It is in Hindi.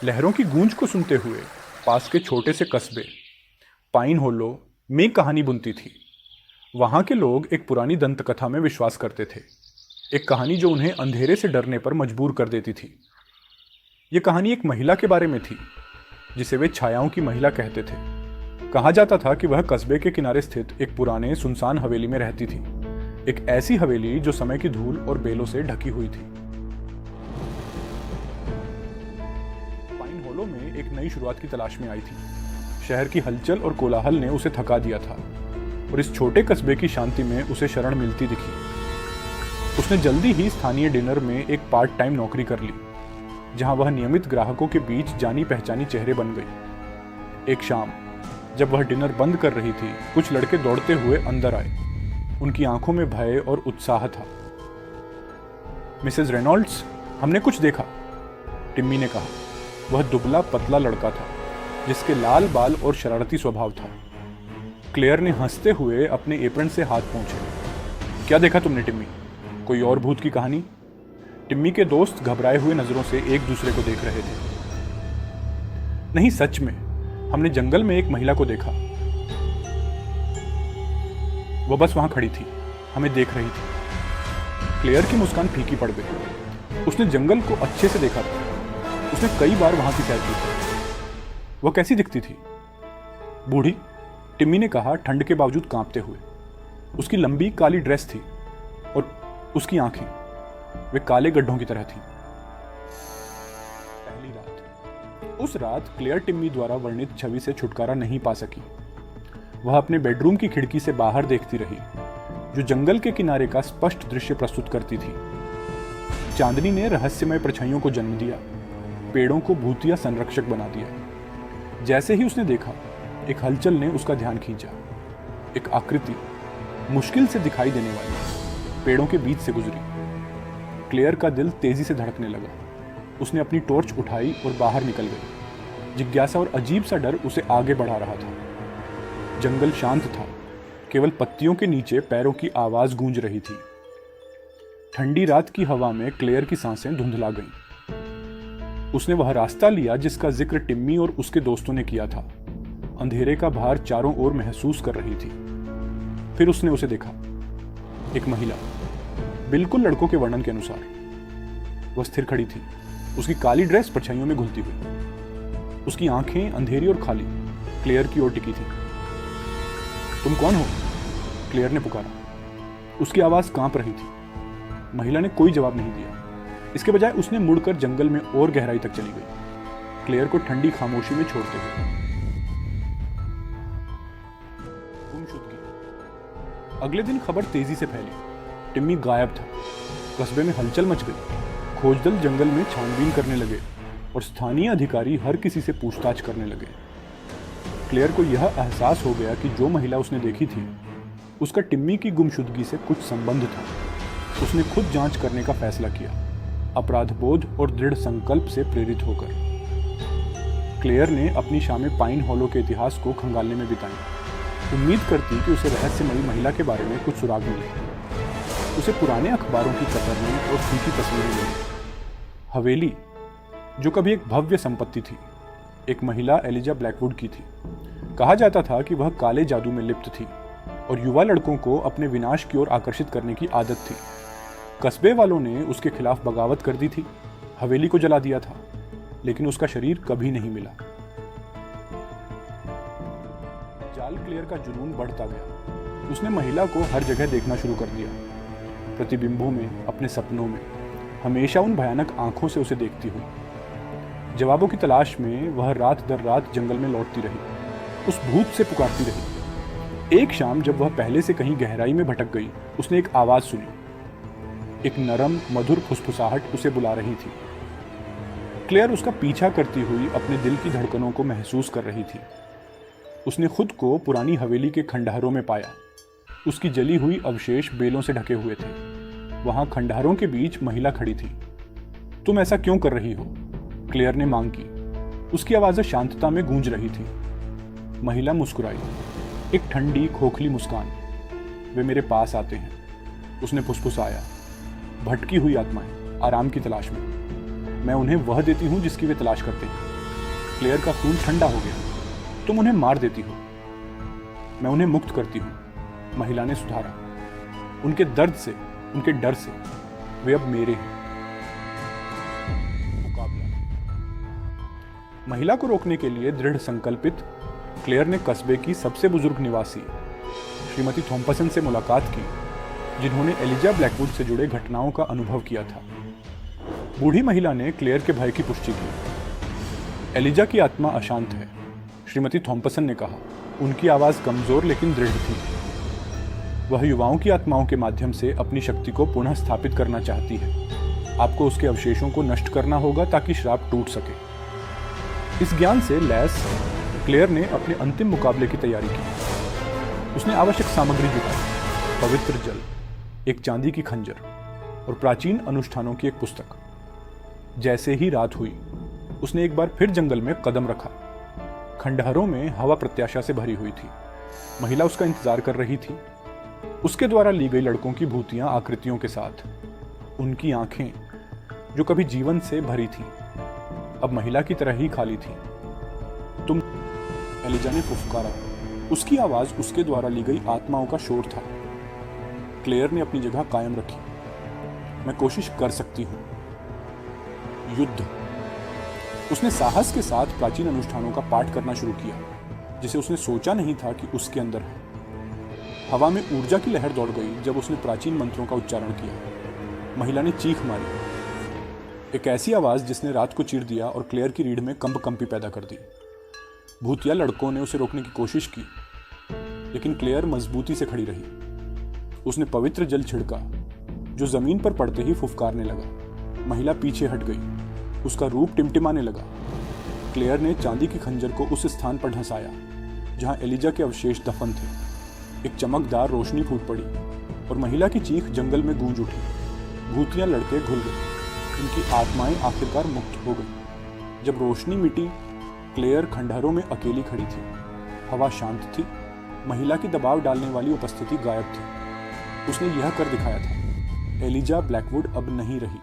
लहरों की गूंज को सुनते हुए पास के छोटे से कस्बे पाइन होलो में कहानी बुनती थी। वहाँ के लोग एक पुरानी दंतकथा में विश्वास करते थे, एक कहानी जो उन्हें अंधेरे से डरने पर मजबूर कर देती थी। ये कहानी एक महिला के बारे में थी जिसे वे छायाओं की महिला कहते थे। कहा जाता था कि वह कस्बे के किनारे स्थित एक पुराने सुनसान हवेली में रहती थी, एक ऐसी हवेली जो समय की धूल और बेलों से ढकी हुई थी। पाइन होलो में एक नई शुरुआत की तलाश में आई थी। शहर की हलचल और कोलाहल ने उसे थका दिया था और इस छोटे कस्बे की शांति में उसे शरण मिलती दिखी। उसने जल्दी ही स्थानीय डिनर में एक पार्ट टाइम नौकरी कर ली, जहां वह नियमित ग्राहकों के बीच जानी पहचानी चेहरे बन गई। एक शाम जब वह डिनर बंद कर रही थी, कुछ लड़के दौड़ते हुए अंदर आए। उनकी आंखों में भय और उत्साह था। मिसेस रेनॉल्ड्स, हमने कुछ देखा, टिम्मी ने कहा। वह दुबला पतला लड़का था जिसके लाल बाल और शरारती स्वभाव था। क्लेयर ने हंसते हुए अपने एप्रन से हाथ पोंछे। क्या देखा तुमने टिम्मी? कोई और भूत की कहानी? टिम्मी के दोस्त घबराए हुए नजरों से एक दूसरे को देख रहे थे। नहीं, सच में हमने जंगल में एक महिला को देखा। वो बस वहां खड़ी थी, हमें देख रही थी। क्लेयर की मुस्कान फीकी पड़ गई। उसने जंगल को अच्छे से देखा था। उसने कई बार वहां की सैर की थी। वह कैसी दिखती थी? बूढ़ी, टिम्मी ने कहा, ठंड के बावजूद कांपते हुए। उसकी लंबी काली ड्रेस थी और उसकी आंखें, वे काले गड्ढों की तरह थीं। पहली रात। उस रात क्लेयर टिम्मी द्वारा वर्णित छवि से छुटकारा नहीं पा सकी। वह अपने बेडरूम की खिड़की से बाहर देखती रही, जो जंगल के किनारे का स्पष्ट दृश्य प्रस्तुत करती थी। चांदनी ने रहस्यमय परछाइयों को जन्म दिया, पेड़ों को भूतिया संरक्षक बना दिया। जैसे ही उसने देखा, एक हलचल ने उसका ध्यान खींचा। एक आकृति मुश्किल से दिखाई देने वाली पेड़ों के बीच से गुजरी। क्लेयर का दिल तेजी से धड़कने लगा। उसने अपनी टॉर्च उठाई और बाहर निकल गई। जिज्ञासा और अजीब सा डर उसे आगे बढ़ा रहा था। जंगल शांत था, केवल पत्तियों के नीचे पैरों की आवाज गूंज रही थी। ठंडी रात की हवा में क्लेयर की सांसें धुंधला गईं। उसने वह रास्ता लिया जिसका जिक्र टिम्मी और उसके दोस्तों ने किया था। अंधेरे का भार चारों ओर महसूस कर रही थी। फिर उसने उसे देखा, एक महिला, बिल्कुल लड़कों के वर्णन के अनुसार। वह स्थिर खड़ी थी, उसकी काली ड्रेस परछाइयों में घुलती हुई। उसकी आंखें अंधेरी और खाली क्लेयर की ओर टिकी थी। तुम कौन हो? क्लेयर ने पुकारा। उसकी आवाज कांप रही थी। महिला ने कोई जवाब नहीं दिया। इसके बजाय उसने मुड़कर जंगल में और गहराई तक चली गई, क्लेयर को ठंडी खामोशी में छोड़ते हुए। गुमशुदगी। अगले दिन खबर तेजी से फैली। टिम्मी गायब था। कस्बे में हलचल मच गई। खोजदल जंगल में छानबीन करने लगे और स्थानीय अधिकारी हर किसी से पूछताछ करने लगे। क्लेयर को यह एहसास हो गया कि जो महिला उसने देखी थी, उसका टिम्मी की गुमशुदगी से कुछ संबंध था। उसने खुद जांच करने का फैसला किया, अपराधबोध और दृढ़ संकल्प से प्रेरित होकर। क्लेयर ने अपनी शामें पाइन हॉलो के इतिहास को खंगालने में बिताई, उम्मीद करती कि उसे रहस्यमयी महिला के बारे में कुछ सुराग मिले। उसे पुराने अखबारों की कतरनी और फीकी तस्वीरें मिली। हवेली, जो कभी एक भव्य संपत्ति थी, एक महिला एलिजा ब्लैकवुड की थी। कहा जाता था कि वह काले जादू में लिप्त थी और युवा लड़कों को अपने विनाश की ओर आकर्षित करने की आदत थी। कस्बे वालों ने उसके खिलाफ बगावत कर दी थी, हवेली को जला दिया था, लेकिन उसका शरीर कभी नहीं मिला। जाल क्लेयर का जुनून बढ़ता गया। उसने महिला को हर जगह देखना शुरू कर दिया, प्रतिबिंबों में, अपने सपनों में, हमेशा उन भयानक आंखों से उसे देखती हुई। जवाबों की तलाश में वह रात दर रात जंगल में लौटती रही, उस भूत से पुकारती रही। एक शाम जब वह पहले से कहीं गहराई में भटक गई, उसने एक आवाज सुनी। एक नरम मधुर फुसफुसाहट उसे बुला रही थी। क्लेयर उसका पीछा करती हुई अपने दिल की धड़कनों को महसूस कर रही थी। उसने खुद को पुरानी हवेली के खंडहरों में पाया। उसकी जली हुई अवशेष बेलों से ढके हुए थे। वहां खंडहरों के बीच महिला खड़ी थी। तुम ऐसा क्यों कर रही हो? क्लेयर ने मांग की। उसकी आवाज़ें शांतता में गूंज रही थी। महिला मुस्कुराई, एक ठंडी खोखली मुस्कान। वे मेरे पास आते हैं, उसने फुसफुसाया। भटकी हुई आत्माएं, आराम की तलाश में। मैं उन्हें वह देती हूं जिसकी वे तलाश करते हैं। क्लेयर का खून ठंडा हो गया। तुम उन्हें मार देती हो। मैं उन्हें मुक्त करती हूँ, महिला ने सुधारा। उनके दर्द से, उनके डर से वे अब मेरे हैं। मुकाबला। महिला को रोकने के लिए दृढ़ संकल्पित क्लेयर ने कस्बे की सबसे बुजुर्ग निवासी श्रीमती थॉम्पसन से मुलाकात की, जिन्होंने एलिजा ब्लैकवुड से जुड़े घटनाओं का अनुभव किया था। बूढ़ी महिला ने क्लेयर के भय की पुष्टि की। एलिजा की आत्मा अशांत है, श्रीमती थॉम्पसन ने कहा। उनकी आवाज कमजोर लेकिन दृढ़ थी। वह युवाओं की आत्माओं के माध्यम से अपनी शक्ति को पुनः स्थापित करना चाहती है। आपको उसके अवशेषों को नष्ट करना होगा ताकि श्राप टूट सके। इस ज्ञान से लैस क्लेयर ने अपने अंतिम मुकाबले की तैयारी की। उसने आवश्यक सामग्री जुटाई, पवित्र जल, एक चांदी की खंजर और प्राचीन अनुष्ठानों की एक पुस्तक। जैसे ही रात हुई, उसने एक बार फिर जंगल में कदम रखा। खंडहरों में हवा प्रत्याशा से भरी हुई थी। महिला उसका इंतजार कर रही थी, उसके द्वारा ली गई लड़कों की भूतियां आकृतियों के साथ। उनकी आंखें, जो कभी जीवन से भरी थीं, अब महिला की तरह ही खाली थीं। तुम, एलिजा ने फुफकारा। उसकी आवाज उसके द्वारा ली गई आत्माओं का शोर था। क्लेयर ने अपनी जगह कायम रखी। मैं कोशिश कर सकती हूं। युद्ध। उसने साहस के साथ प्राचीन अनुष्ठानों का पाठ करना शुरू किया, जिसे उसने सोचा नहीं था कि उसके अंदर है। हवा में ऊर्जा की लहर दौड़ गई जब उसने प्राचीन मंत्रों का उच्चारण किया। महिला ने चीख मारी, एक ऐसी आवाज जिसने रात को चीर दिया और क्लेयर की रीढ़ में कंपी पैदा कर दी। भूतिया लड़कों ने उसे रोकने की कोशिश की, लेकिन क्लेयर मजबूती से खड़ी रही। उसने पवित्र जल छिड़का, जो जमीन पर पड़ते ही फुफकारने लगा। महिला पीछे हट गई, उसका रूप टिमटिमाने लगा। क्लेयर ने चांदी की खंजर को उस स्थान पर ढसाया जहां एलिजा के अवशेष दफन थे। एक चमकदार रोशनी फूट पड़ी और महिला की चीख जंगल में गूंज उठी। भूतिया लड़के घुल गए, उनकी आत्माएं आखिरकार मुक्त हो गई। जब रोशनी मिटी, क्लेयर खंडहरों में अकेली खड़ी थी। हवा शांत थी, महिला की दबाव डालने वाली उपस्थिति गायब थी। उसने यह कर दिखाया था, एलिजा ब्लैकवुड अब नहीं रही।